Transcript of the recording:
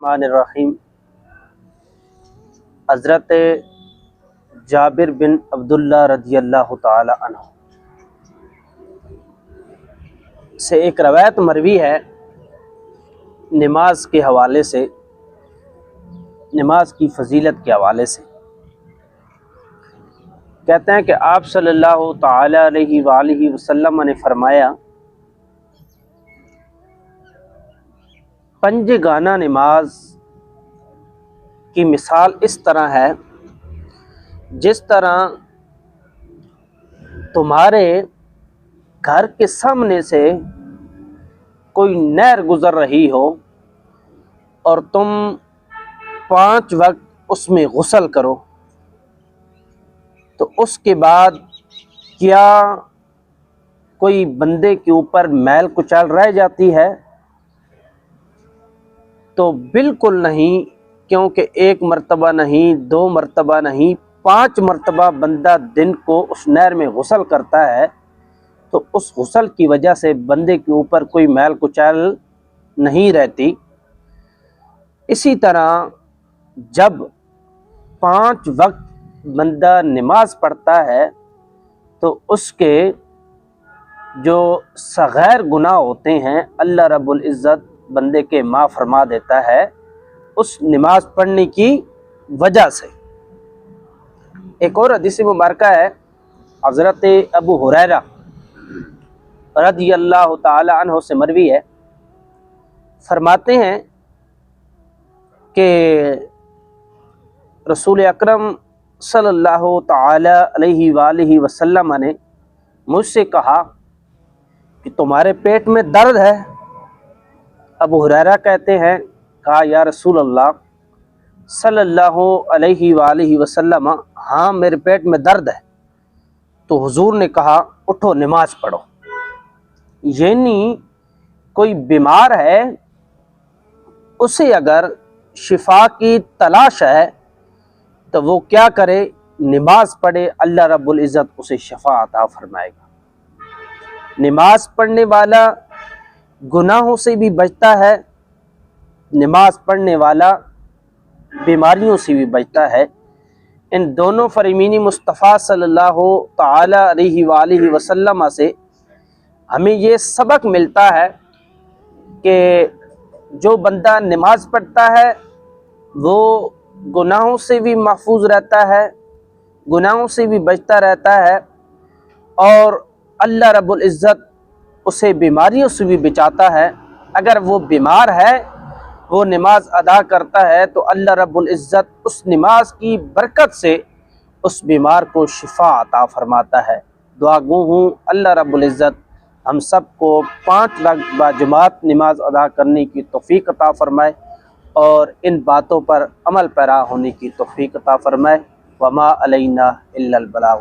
الرحمن الرحیم۔ حضرت جابر بن عبداللہ رضی اللہ تعالی عنہ سے ایک روایت مروی ہے نماز کے حوالے سے، نماز کی فضیلت کے حوالے سے۔ کہتے ہیں کہ آپ صلی اللہ تعالی علیہ وآلہ وسلم نے فرمایا، پنج گانہ نماز کی مثال اس طرح ہے جس طرح تمہارے گھر کے سامنے سے کوئی نہر گزر رہی ہو اور تم 5 وقت اس میں غسل کرو، تو اس کے بعد کیا کوئی بندے کے اوپر میل کچال رہ جاتی ہے؟ تو بالکل نہیں، کیونکہ 1 مرتبہ نہیں، 2 مرتبہ نہیں، 5 مرتبہ بندہ دن کو اس نہر میں غسل کرتا ہے، تو اس غسل کی وجہ سے بندے کے اوپر کوئی میل کچال نہیں رہتی۔ اسی طرح جب 5 وقت بندہ نماز پڑھتا ہے تو اس کے جو صغیر گناہ ہوتے ہیں اللہ رب العزت بندے کے معاف فرما دیتا ہے اس نماز پڑھنے کی وجہ سے۔ ایک اور حدیث مبارکہ ہے، حضرت ابو ہریرہ رضی اللہ تعالی عنہ سے مروی ہے، فرماتے ہیں کہ رسول اکرم صلی اللہ تعالی علیہ وآلہ وسلم نے مجھ سے کہا کہ تمہارے پیٹ میں درد ہے؟ ابو ہریرہ کہتے ہیں، کہا یا رسول اللہ صلی اللہ علیہ وآلہ وسلم، ہاں میرے پیٹ میں درد ہے۔ تو حضور نے کہا اٹھو نماز پڑھو۔ یعنی کوئی بیمار ہے، اسے اگر شفا کی تلاش ہے تو وہ کیا کرے؟ نماز پڑھے، اللہ رب العزت اسے شفا عطا فرمائے گا۔ نماز پڑھنے والا گناہوں سے بھی بچتا ہے، نماز پڑھنے والا بیماریوں سے بھی بچتا ہے۔ ان دونوں فرمین مصطفیٰ صلی اللہ تعالی علیہ وآلہ وسلم سے ہمیں یہ سبق ملتا ہے کہ جو بندہ نماز پڑھتا ہے وہ گناہوں سے بھی محفوظ رہتا ہے، گناہوں سے بھی بچتا رہتا ہے، اور اللہ رب العزت اسے بیماریوں سے بھی بچاتا ہے۔ اگر وہ بیمار ہے، وہ نماز ادا کرتا ہے تو اللہ رب العزت اس نماز کی برکت سے اس بیمار کو شفا عطا فرماتا ہے۔ دعا گو ہوں اللہ رب العزت ہم سب کو 5 وقت باجماعت نماز ادا کرنے کی توفیق عطا فرمائے اور ان باتوں پر عمل پیرا ہونے کی توفیق عطا فرمائے۔ وما علینا الا البلاغ۔